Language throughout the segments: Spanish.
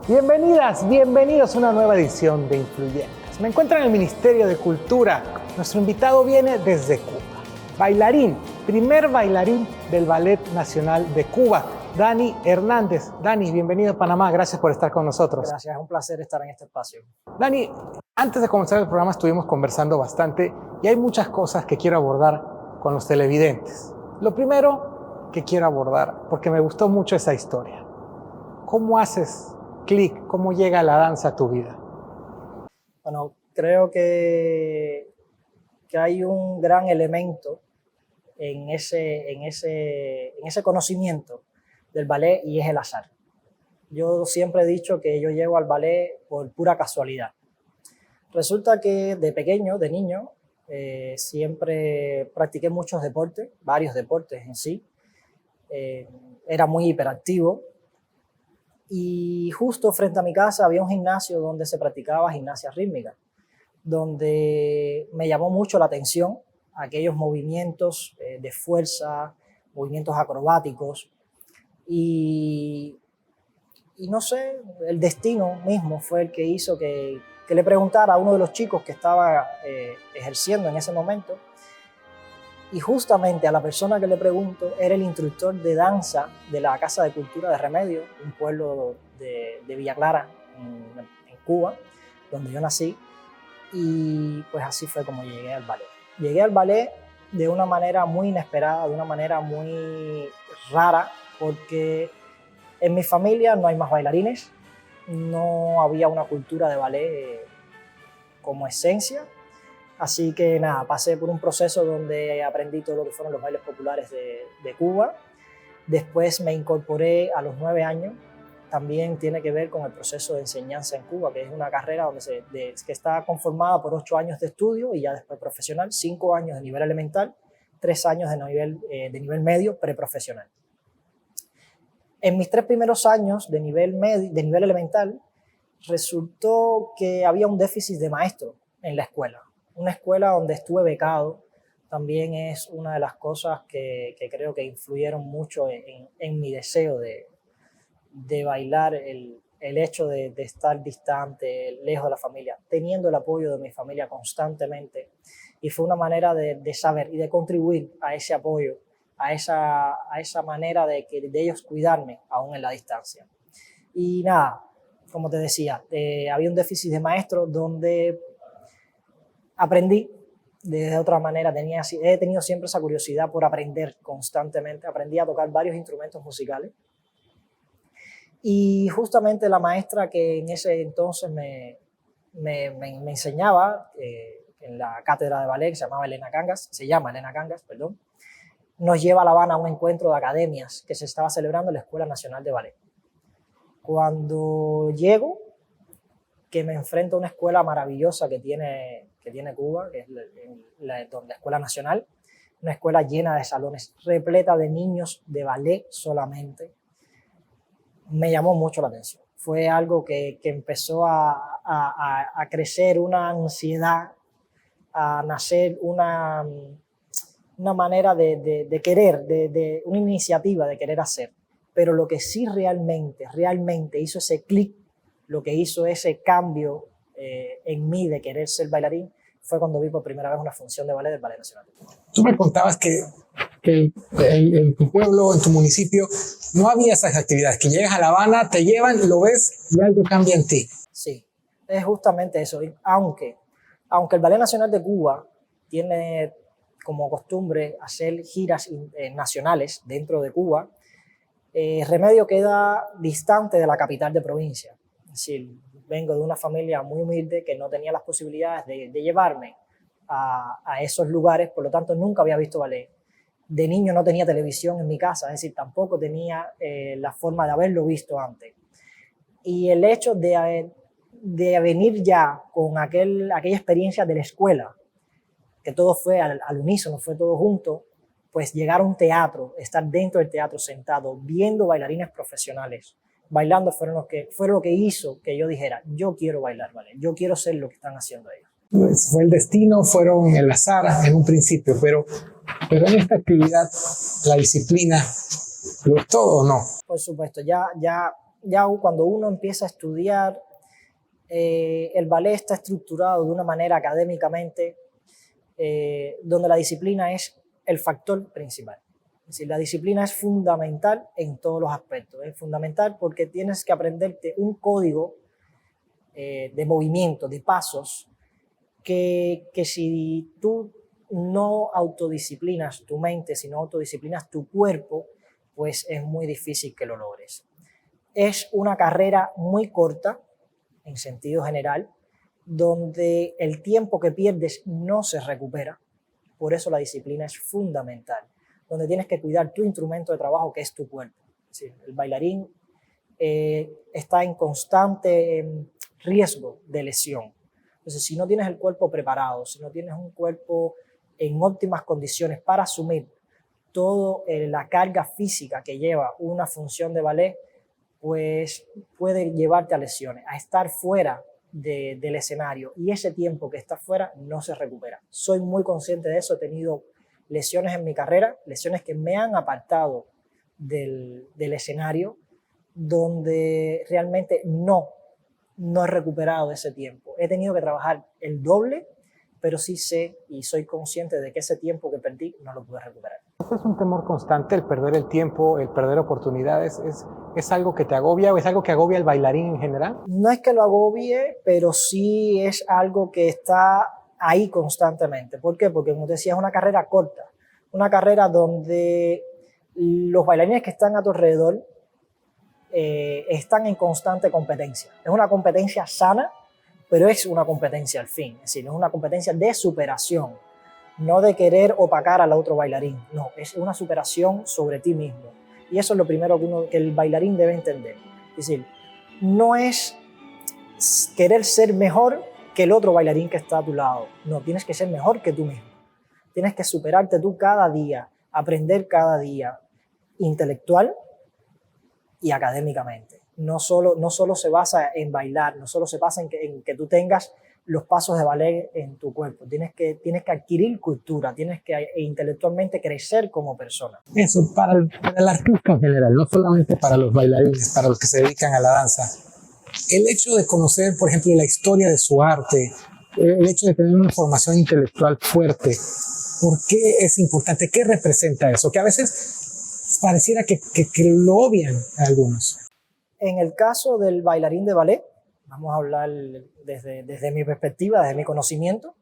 Bienvenidas, bienvenidos a una nueva edición de Influyentes. Me encuentro en el Ministerio de Cultura. Nuestro invitado viene desde Cuba. Bailarín, primer bailarín del Ballet Nacional de Cuba, Dani Hernández. Dani, bienvenido a Panamá. Gracias por estar con nosotros. Gracias, es un placer estar en este espacio. Dani, antes de comenzar el programa estuvimos conversando bastante y hay muchas cosas que quiero abordar con los televidentes. Lo primero que quiero abordar, porque me gustó mucho esa historia. ¿Cómo haces clic? ¿Cómo llega la danza a tu vida? Bueno, creo que hay un gran elemento en ese conocimiento del ballet y es el azar. Yo siempre he dicho que yo llego al ballet por pura casualidad. Resulta que de pequeño, de niño, siempre practiqué muchos deportes, varios deportes en sí. Era muy hiperactivo. Y justo frente a mi casa había un gimnasio donde se practicaba gimnasia rítmica, donde me llamó mucho la atención aquellos movimientos de fuerza, movimientos acrobáticos y no sé, el destino mismo fue el que hizo que le preguntara a uno de los chicos que estaba ejerciendo en ese momento. Y justamente a la persona que le pregunto era el instructor de danza de la Casa de Cultura de Remedios, un pueblo de Villa Clara, en Cuba, donde yo nací. Y pues así fue como llegué al ballet. Llegué al ballet de una manera muy inesperada, de una manera muy rara, porque en mi familia no hay más bailarines, no había una cultura de ballet como esencia. Así que nada, pasé por un proceso donde aprendí todo lo que fueron los bailes populares de Cuba. Después me incorporé a los 9 años. También tiene que ver con el proceso de enseñanza en Cuba, que es una carrera que está conformada por 8 años de estudio y ya después profesional, 5 años de nivel elemental, 3 años de nivel medio preprofesional. En mis 3 primeros años de nivel elemental, resultó que había un déficit de maestro en la escuela. Una escuela donde estuve becado también es una de las cosas que creo que influyeron mucho en mi deseo de bailar, el hecho de estar distante, lejos de la familia, teniendo el apoyo de mi familia constantemente. Y fue una manera de saber y de contribuir a ese apoyo, a esa manera de ellos cuidarme aún en la distancia. Y nada, como te decía, había un déficit de maestros donde aprendí de otra manera, he tenido siempre esa curiosidad por aprender constantemente, aprendí a tocar varios instrumentos musicales y justamente la maestra que en ese entonces me enseñaba en la cátedra de ballet, que se llama Elena Cangas, nos lleva a La Habana a un encuentro de academias que se estaba celebrando en la Escuela Nacional de Ballet. Cuando llego, que me enfrento a una escuela maravillosa que tiene Cuba, que es la Escuela Nacional, una escuela llena de salones, repleta de niños de ballet solamente, me llamó mucho la atención. Fue algo que empezó a crecer una ansiedad, a nacer una manera de querer, una iniciativa de querer hacer. Pero lo que sí realmente hizo ese clic, lo que hizo ese cambio en mí de querer ser bailarín, fue cuando vi por primera vez una función de ballet del Ballet Nacional. Tú me contabas que en tu pueblo, en tu municipio, no había esas actividades, que llegas a La Habana, te llevan, lo ves y algo cambia en ti. Sí, es justamente eso. Aunque el Ballet Nacional de Cuba tiene como costumbre hacer giras nacionales dentro de Cuba, Remedio queda distante de la capital de provincia. Es decir, vengo de una familia muy humilde que no tenía las posibilidades de llevarme a esos lugares, por lo tanto nunca había visto ballet. De niño no tenía televisión en mi casa, es decir, tampoco tenía la forma de haberlo visto antes. Y el hecho de venir ya con aquella experiencia de la escuela, que todo fue al unísono, fue todo junto, pues llegar a un teatro, estar dentro del teatro sentado, viendo bailarines profesionales, bailando fue lo que hizo que yo dijera, yo quiero bailar ballet, yo quiero ser lo que están haciendo ellos. Pues fue el destino, fueron el azar en un principio, pero en esta actividad, la disciplina, ¿lo es todo o no? Por supuesto, ya ya cuando uno empieza a estudiar, el ballet está estructurado de una manera académicamente donde la disciplina es el factor principal. Es decir, la disciplina es fundamental en todos los aspectos. Es fundamental porque tienes que aprenderte un código de movimiento, de pasos, que si tú no autodisciplinas tu mente, si no autodisciplinas tu cuerpo, pues es muy difícil que lo logres. Es una carrera muy corta, en sentido general, donde el tiempo que pierdes no se recupera. Por eso la disciplina es fundamental, donde tienes que cuidar tu instrumento de trabajo, que es tu cuerpo. Es decir, el bailarín está en constante riesgo de lesión. Entonces, si no tienes el cuerpo preparado, si no tienes un cuerpo en óptimas condiciones para asumir toda la carga física que lleva una función de ballet, pues puede llevarte a lesiones, a estar fuera del escenario, y ese tiempo que estás fuera no se recupera. Soy muy consciente de eso, he tenido lesiones en mi carrera, lesiones que me han apartado del escenario, donde realmente no he recuperado ese tiempo. He tenido que trabajar el doble, pero sí sé y soy consciente de que ese tiempo que perdí no lo pude recuperar. ¿Este es un temor constante, el perder el tiempo, el perder oportunidades? ¿Es algo que te agobia o es algo que agobia al bailarín en general? No es que lo agobie, pero sí es algo que está ahí constantemente. ¿Por qué? Porque, como te decía, es una carrera corta, una carrera donde los bailarines que están a tu alrededor están en constante competencia. Es una competencia sana, pero es una competencia al fin. Es decir, es una competencia de superación, no de querer opacar al otro bailarín. No, es una superación sobre ti mismo. Y eso es lo primero que el bailarín debe entender. Es decir, no es querer ser mejor que el otro bailarín que está a tu lado. No, tienes que ser mejor que tú mismo. Tienes que superarte tú cada día, aprender cada día, intelectual y académicamente. No solo se basa en bailar, no solo se basa en que tú tengas los pasos de ballet en tu cuerpo. Tienes que adquirir cultura, tienes que intelectualmente crecer como persona. Eso, para el artista en general, no solamente para los bailarines, para los que se dedican a la danza. El hecho de conocer, por ejemplo, la historia de su arte, el hecho de tener una formación intelectual fuerte, ¿por qué es importante? ¿Qué representa eso? Que a veces pareciera que lo obvian a algunos. En el caso del bailarín de ballet, vamos a hablar desde mi perspectiva, desde mi conocimiento,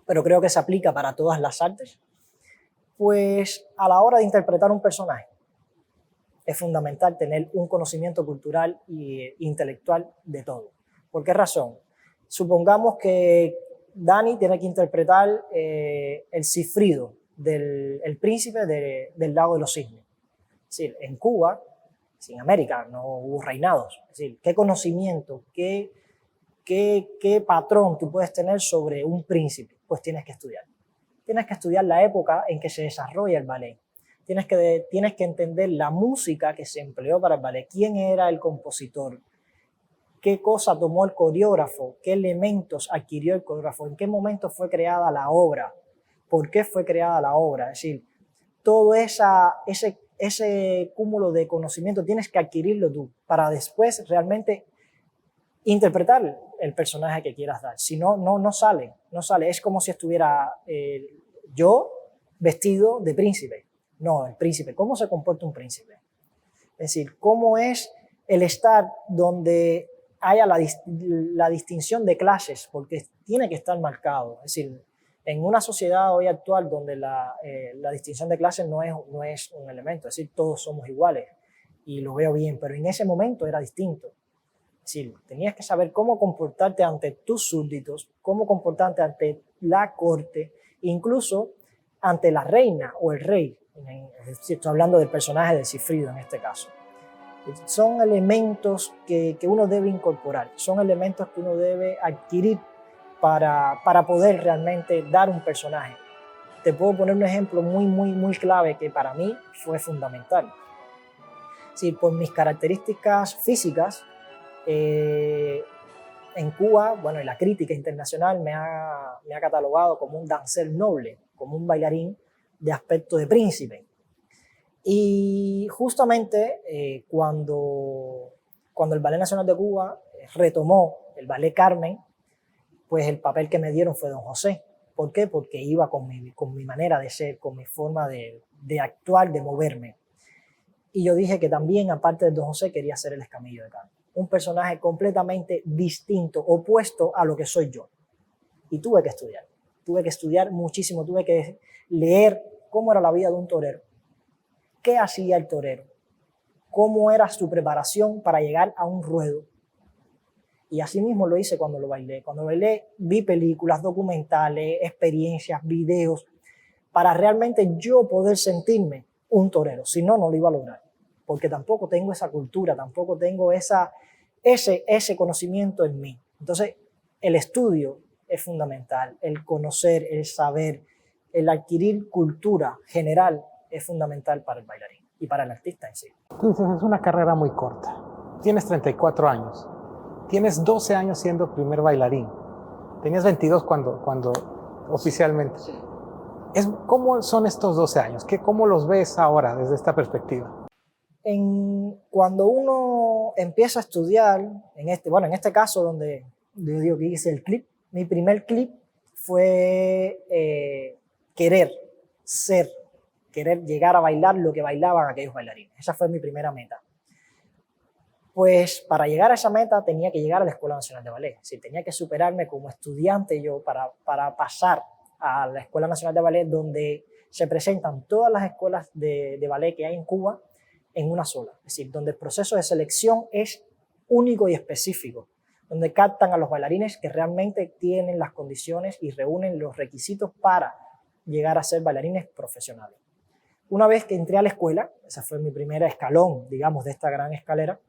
pero creo que se aplica para todas las artes, pues a la hora de interpretar un personaje es fundamental tener un conocimiento cultural e intelectual de todo. ¿Por qué razón? Supongamos que Dani tiene que interpretar el Cifrido, el príncipe del lago de los cisnes. Es decir, en Cuba, en América, no hubo reinados. Es decir, ¿qué conocimiento, qué patrón tú puedes tener sobre un príncipe? Pues tienes que estudiar. Tienes que estudiar la época en que se desarrolla el ballet. Tienes que entender la música que se empleó para el ballet. ¿Quién era el compositor? ¿Qué cosa tomó el coreógrafo? ¿Qué elementos adquirió el coreógrafo? ¿En qué momento fue creada la obra? ¿Por qué fue creada la obra? Es decir, todo ese cúmulo de conocimiento tienes que adquirirlo tú para después realmente interpretar el personaje que quieras dar. Si no, no sale. Es como si estuviera yo vestido de príncipe. No, el príncipe. ¿Cómo se comporta un príncipe? Es decir, ¿cómo es el estar donde haya la distinción de clases? Porque tiene que estar marcado. Es decir, en una sociedad hoy actual donde la distinción de clases no es un elemento, es decir, todos somos iguales y lo veo bien, pero en ese momento era distinto. Es decir, tenías que saber cómo comportarte ante tus súbditos, cómo comportarte ante la corte, incluso ante la reina o el rey. Estoy hablando del personaje de Cifrido en este caso. Son elementos que uno debe incorporar, son elementos que uno debe adquirir para poder realmente dar un personaje. Te puedo poner un ejemplo muy clave que para mí fue fundamental. Sí, por mis características físicas, en Cuba, bueno, y la crítica internacional me ha catalogado como un dancer noble, como un bailarín de aspecto de príncipe. Y justamente cuando cuando el Ballet Nacional de Cuba retomó el Ballet Carmen, pues el papel que me dieron fue Don José. ¿Por qué? Porque iba con mi manera de ser, con mi forma de actuar, de moverme. Y yo dije que también, aparte de Don José, quería ser el Escamillo de Carmen. Un personaje completamente distinto, opuesto a lo que soy yo. Y tuve que estudiar muchísimo, tuve que leer cómo era la vida de un torero, qué hacía el torero, cómo era su preparación para llegar a un ruedo. Y así mismo lo hice cuando lo bailé. Cuando bailé vi películas, documentales, experiencias, videos, para realmente yo poder sentirme un torero. Si no, no lo iba a lograr. Porque tampoco tengo esa cultura, tampoco tengo ese conocimiento en mí. Entonces, el estudio es fundamental. El conocer, el saber, el adquirir cultura general es fundamental para el bailarín y para el artista en sí. Tú dices, es una carrera muy corta. Tienes 34 años. Tienes 12 años siendo primer bailarín. Tenías 22 cuando oficialmente. Sí. ¿Cómo son estos 12 años? ¿Cómo los ves ahora desde esta perspectiva? Cuando uno empieza a estudiar, en este caso donde yo digo que hice el clip, mi primer clip fue querer llegar a bailar lo que bailaban aquellos bailarines. Esa fue mi primera meta. Pues para llegar a esa meta tenía que llegar a la Escuela Nacional de Ballet. Es decir, tenía que superarme como estudiante yo para pasar a la Escuela Nacional de Ballet, donde se presentan todas las escuelas de ballet que hay en Cuba en una sola. Es decir, donde el proceso de selección es único y específico, donde captan a los bailarines que realmente tienen las condiciones y reúnen los requisitos para llegar a ser bailarines profesionales. Una vez que entré a la escuela, ese fue mi primer escalón, digamos, de esta gran escalera,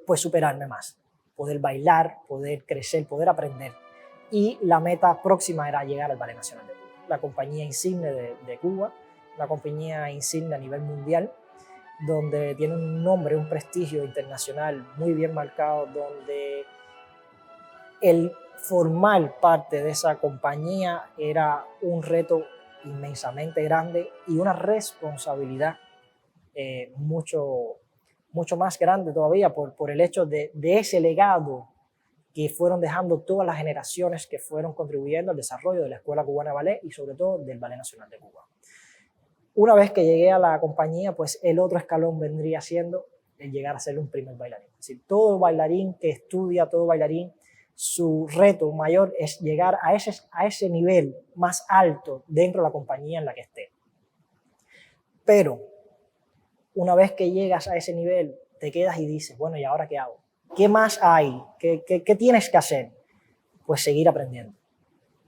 pues superarme más, poder bailar, poder crecer, poder aprender. Y la meta próxima era llegar al Ballet Nacional de Cuba, la compañía insigne de Cuba, una compañía insigne a nivel mundial, donde tiene un nombre, un prestigio internacional muy bien marcado, donde el formar parte de esa compañía era un reto inmensamente grande y una responsabilidad mucho más grande todavía por el hecho de ese legado que fueron dejando todas las generaciones que fueron contribuyendo al desarrollo de la Escuela Cubana de Ballet y sobre todo del Ballet Nacional de Cuba. Una vez que llegué a la compañía, pues el otro escalón vendría siendo el llegar a ser un primer bailarín. Es decir, todo bailarín que estudia, todo bailarín, su reto mayor es llegar a ese nivel más alto dentro de la compañía en la que esté. Pero una vez que llegas a ese nivel, te quedas y dices, bueno, ¿y ahora qué hago? ¿Qué más hay? ¿Qué tienes que hacer? Pues seguir aprendiendo.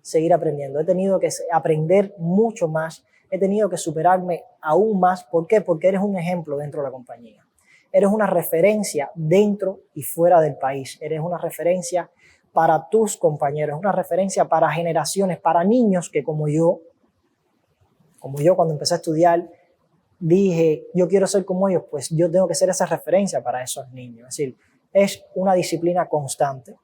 Seguir aprendiendo. He tenido que aprender mucho más. He tenido que superarme aún más. ¿Por qué? Porque eres un ejemplo dentro de la compañía. Eres una referencia dentro y fuera del país. Eres una referencia para tus compañeros, una referencia para generaciones, para niños que como yo cuando empecé a estudiar, dije, yo quiero ser como ellos, pues yo tengo que ser esa referencia para esos niños. Es decir, es una disciplina constante,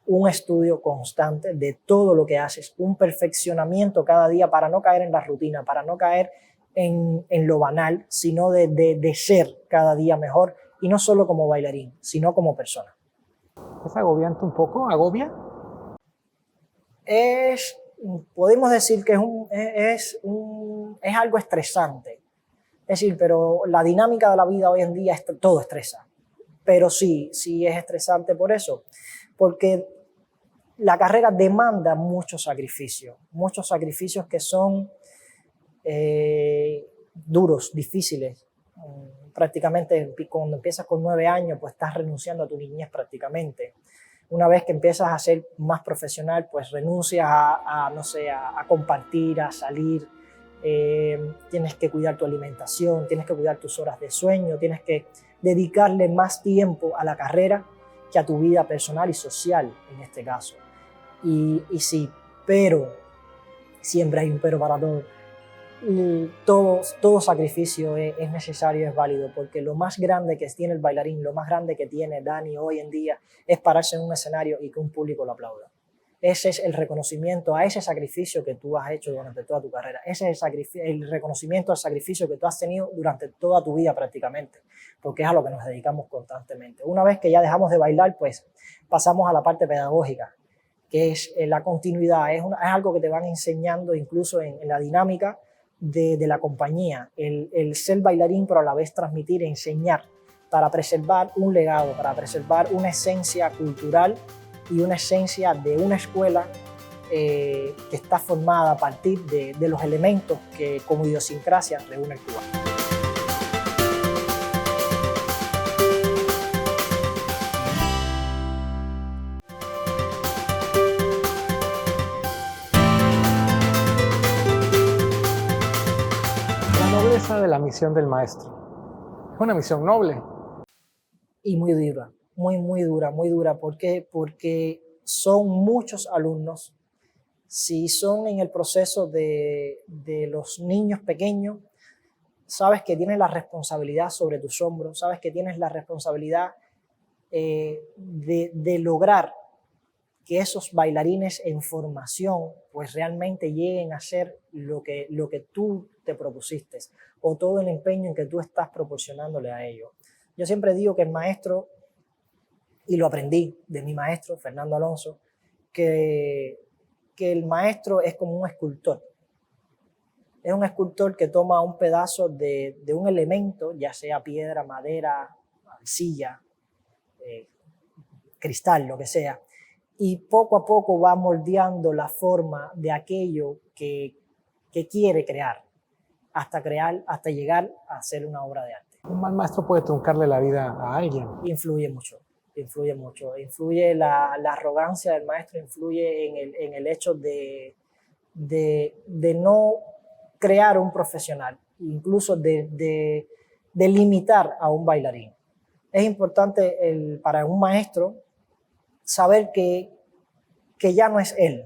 un estudio constante de todo lo que haces, un perfeccionamiento cada día para no caer en la rutina, para no caer en lo banal, sino de ser cada día mejor, y no solo como bailarín, sino como persona. ¿Es agobiante un poco? ¿Agobia? Podemos decir que es algo estresante. Es decir, pero la dinámica de la vida hoy en día todo estresa. Pero sí es estresante por eso. Porque la carrera demanda muchos sacrificios que son duros, difíciles. Prácticamente cuando empiezas con 9 años, pues estás renunciando a tu niñez prácticamente. Una vez que empiezas a ser más profesional, pues renuncias a compartir, a salir. Tienes que cuidar tu alimentación, tienes que cuidar tus horas de sueño, tienes que dedicarle más tiempo a la carrera que a tu vida personal y social en este caso. Y sí, pero siempre hay un pero para todo. Todo sacrificio es necesario, es válido, porque lo más grande que tiene el bailarín, lo más grande que tiene Dani hoy en día es pararse en un escenario y que un público lo aplauda. ese es el reconocimiento a ese sacrificio que tú has hecho durante toda tu carrera. Ese es el reconocimiento al sacrificio que tú has tenido durante toda tu vida prácticamente, porque es a lo que nos dedicamos constantemente. Una vez que ya dejamos de bailar, pues pasamos a la parte pedagógica, que es la continuidad, es algo que te van enseñando incluso en la dinámica de la compañía, el ser bailarín, pero a la vez transmitir, enseñar, para preservar un legado, para preservar una esencia cultural y una esencia de una escuela que está formada a partir de los elementos que como idiosincrasia reúne el cubano. La nobleza de la misión del maestro. Es una misión noble. Y muy dura, muy dura, muy dura. ¿Por qué? Porque son muchos alumnos. Si son en el proceso de los niños pequeños, sabes que tienes la responsabilidad sobre tus hombros, sabes que tienes la responsabilidad de lograr que esos bailarines en formación pues realmente lleguen a ser lo que tú te propusiste o todo el empeño en que tú estás proporcionándole a ellos. Yo siempre digo que el maestro, y lo aprendí de mi maestro, Fernando Alonso, que el maestro es como un escultor. Es un escultor que toma un pedazo de un elemento, ya sea piedra, madera, arcilla, cristal, lo que sea, y poco a poco va moldeando la forma de aquello que quiere crear, hasta llegar a hacer una obra de arte. Un mal maestro puede truncarle la vida a alguien. Influye mucho. Influye la arrogancia del maestro, influye en el hecho de no crear un profesional, incluso de limitar a un bailarín. Es importante para un maestro saber que ya no es él.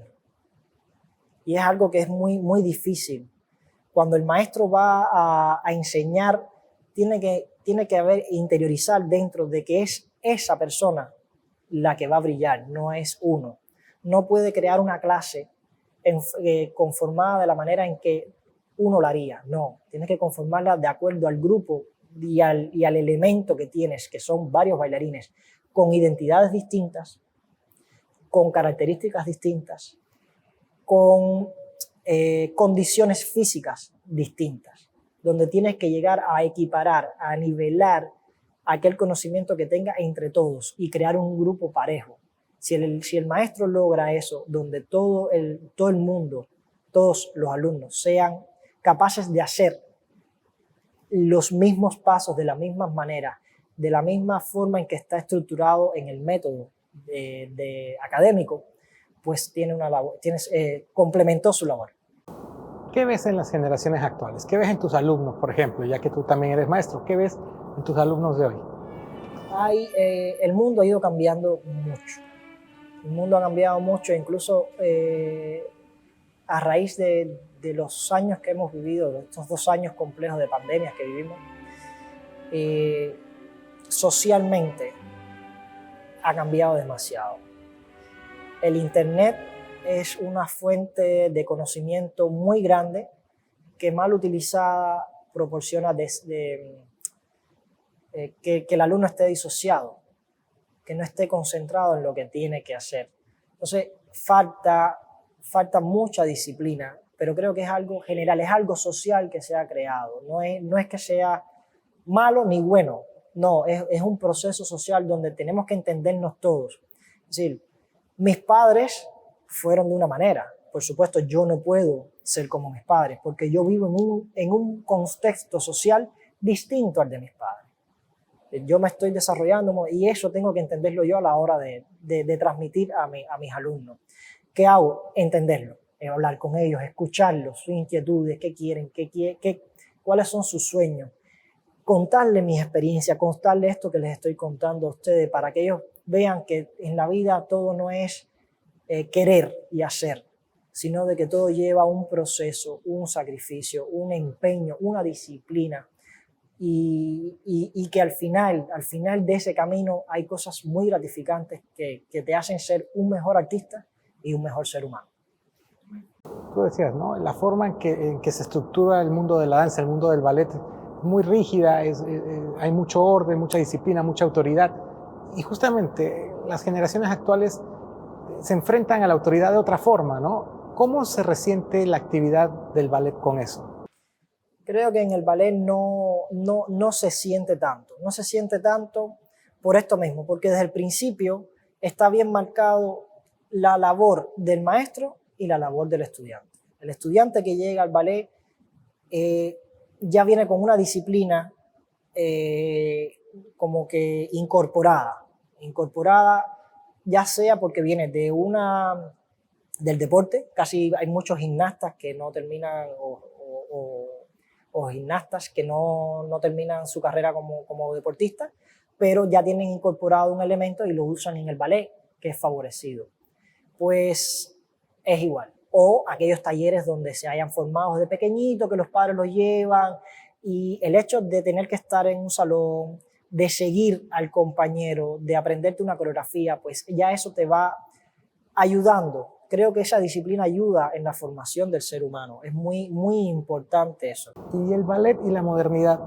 Y es algo que es muy difícil. Cuando el maestro va a enseñar, tiene que haber interiorizar dentro de que es esa persona la que va a brillar, no es uno. No puede crear una clase conformada de la manera en que uno la haría, no. Tienes que conformarla de acuerdo al grupo y al elemento que tienes, que son varios bailarines, con identidades distintas, con características distintas, con condiciones físicas distintas, donde tienes que llegar a equiparar, a nivelar aquel conocimiento que tenga entre todos y crear un grupo parejo. Si el maestro logra eso, donde todo el mundo, todos los alumnos sean capaces de hacer los mismos pasos de la misma manera, de la misma forma en que está estructurado en el método académico, pues complementó su labor. ¿Qué ves en las generaciones actuales? ¿Qué ves en tus alumnos, por ejemplo, ya que tú también eres maestro? ¿Qué ves en tus alumnos de hoy? El mundo ha ido cambiando mucho. El mundo ha cambiado mucho, incluso a raíz de los años que hemos vivido, de estos 2 años complejos de pandemias que vivimos, socialmente ha cambiado demasiado. El Internet es una fuente de conocimiento muy grande que mal utilizada proporciona que el alumno esté disociado, que no esté concentrado en lo que tiene que hacer. Entonces falta mucha disciplina, pero creo que es algo general, es algo social que se ha creado. No es que sea malo ni bueno, no, es un proceso social donde tenemos que entendernos todos. Es decir, mis padres fueron de una manera. Por supuesto, yo no puedo ser como mis padres porque yo vivo en un contexto social distinto al de mis padres. Yo me estoy desarrollando y eso tengo que entenderlo yo a la hora de transmitir a mis alumnos. ¿Qué hago? Entenderlo, hablar con ellos, escucharlos, sus inquietudes, qué quieren, cuáles son sus sueños, contarles mis experiencias, contarles esto que les estoy contando a ustedes para que ellos vean que en la vida todo no es querer y hacer, sino de que todo lleva un proceso, un sacrificio, un empeño, una disciplina y que al final de ese camino hay cosas muy gratificantes que te hacen ser un mejor artista y un mejor ser humano. Tú decías, ¿no? La forma en que se estructura el mundo de la danza, el mundo del ballet, es muy rígida, hay mucho orden, mucha disciplina, mucha autoridad. Y justamente las generaciones actuales se enfrentan a la autoridad de otra forma, ¿no? ¿Cómo se resiente la actividad del ballet con eso? Creo que en el ballet no se siente tanto. No se siente tanto por esto mismo, porque desde el principio está bien marcado la labor del maestro y la labor del estudiante. El estudiante que llega al ballet ya viene con una disciplina como que incorporada ya sea porque viene del deporte, casi hay muchos gimnastas que no terminan o gimnastas que no terminan su carrera como deportistas, pero ya tienen incorporado un elemento y lo usan en el ballet, que es favorecido. Pues es igual. O aquellos talleres donde se hayan formado de pequeñito, que los padres los llevan, y el hecho de tener que estar en un salón, de seguir al compañero, de aprenderte una coreografía, pues ya eso te va ayudando. Creo que esa disciplina ayuda en la formación del ser humano. Es muy importante eso. ¿Y el ballet y la modernidad,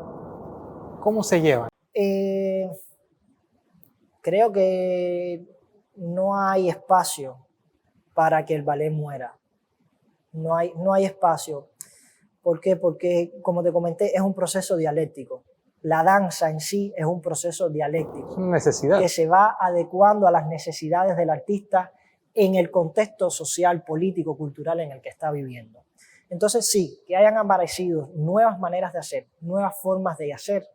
cómo se llevan? Creo que no hay espacio para que el ballet muera. No hay espacio. ¿Por qué? Porque, como te comenté, es un proceso dialéctico. La danza en sí es un proceso dialéctico. Es una necesidad. Que se va adecuando a las necesidades del artista en el contexto social, político, cultural en el que está viviendo. Entonces sí, que hayan aparecido nuevas maneras de hacer, nuevas formas de hacer,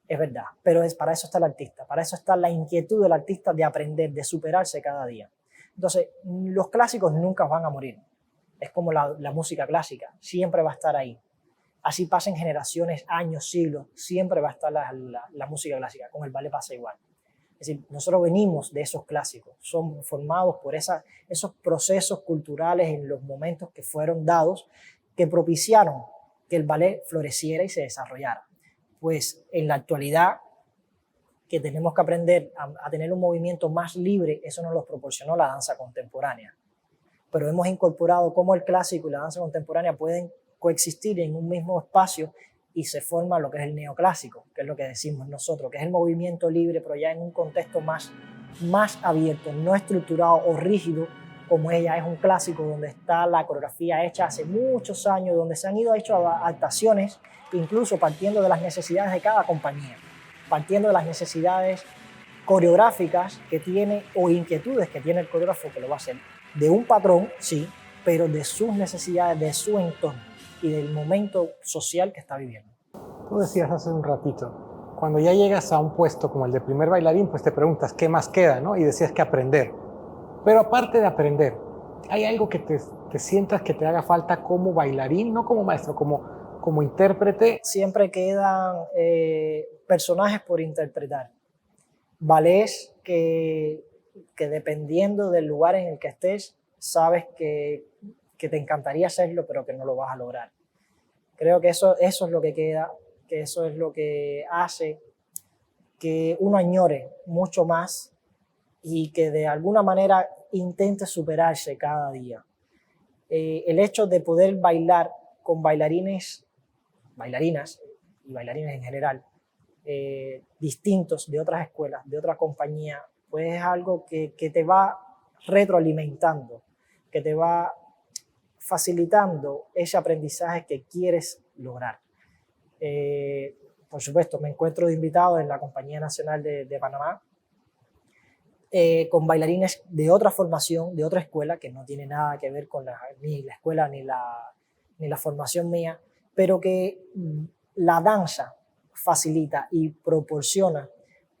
es verdad, pero para eso está el artista, para eso está la inquietud del artista de aprender, de superarse cada día. Entonces, los clásicos nunca van a morir, es como la música clásica, siempre va a estar ahí. Así pasen generaciones, años, siglos, siempre va a estar la música clásica, con el ballet pasa igual. Es decir, nosotros venimos de esos clásicos, somos formados por esos procesos culturales en los momentos que fueron dados, que propiciaron que el ballet floreciera y se desarrollara. Pues en la actualidad, que tenemos que aprender a tener un movimiento más libre, eso nos lo proporcionó la danza contemporánea. Pero hemos incorporado cómo el clásico y la danza contemporánea pueden coexistir en un mismo espacio y se forma lo que es el neoclásico, que es lo que decimos nosotros, que es el movimiento libre, pero ya en un contexto más abierto, no estructurado o rígido, como ella es un clásico donde está la coreografía hecha hace muchos años, donde se han ido hecho adaptaciones, incluso partiendo de las necesidades de cada compañía, partiendo de las necesidades coreográficas que tiene o inquietudes que tiene el coreógrafo que lo va a hacer, de un patrón, sí, pero de sus necesidades, de su entorno y del momento social que está viviendo. Tú decías hace un ratito, cuando ya llegas a un puesto como el de primer bailarín, pues te preguntas qué más queda, ¿no? Y decías que aprender. Pero aparte de aprender, ¿hay algo que te sientas que te haga falta como bailarín, no como maestro, como intérprete? Siempre quedan personajes por interpretar. Ballets que dependiendo del lugar en el que estés, sabes que te encantaría hacerlo, pero que no lo vas a lograr. Creo que eso es lo que queda, que eso es lo que hace que uno añore mucho más y que de alguna manera intente superarse cada día. El hecho de poder bailar con bailarinas y bailarines en general, distintos de otras escuelas, de otra compañía, pues es algo que te va retroalimentando, que te va facilitando ese aprendizaje que quieres lograr. Por supuesto, me encuentro de invitado en la Compañía Nacional de Panamá, con bailarines de otra formación, de otra escuela, que no tiene nada que ver con ni la escuela ni la formación mía, pero que la danza facilita y proporciona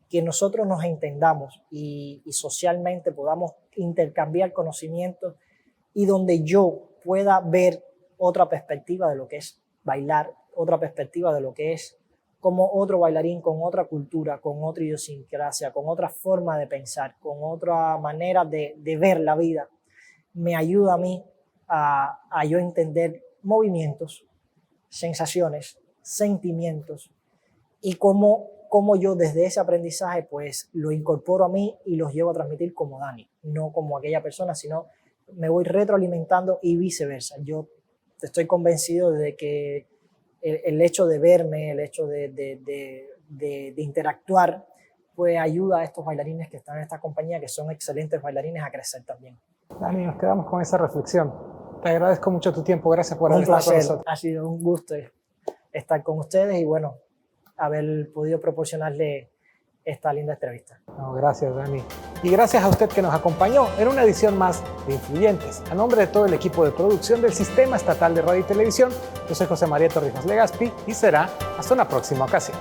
que nosotros nos entendamos y socialmente podamos intercambiar conocimientos y donde yo pueda ver otra perspectiva de lo que es bailar, otra perspectiva de lo que es como otro bailarín con otra cultura, con otra idiosincrasia, con otra forma de pensar, con otra manera de ver la vida, me ayuda a mí a yo entender movimientos, sensaciones, sentimientos y cómo yo desde ese aprendizaje pues lo incorporo a mí y los llevo a transmitir como Dani, no como aquella persona, sino me voy retroalimentando y viceversa. Yo estoy convencido de que el hecho de verme, el hecho de interactuar, pues ayuda a estos bailarines que están en esta compañía, que son excelentes bailarines, a crecer también. Dani, nos quedamos con esa reflexión. Te agradezco mucho tu tiempo, gracias por Un haber estado con placer, nosotros. ha sido un gusto estar con ustedes y bueno, haber podido proporcionarle esta linda entrevista. No, gracias, Dani. Y gracias a usted que nos acompañó en una edición más de Influyentes. A nombre de todo el equipo de producción del Sistema Estatal de Radio y Televisión, yo soy José María Torrijos Legaspi y será hasta una próxima ocasión.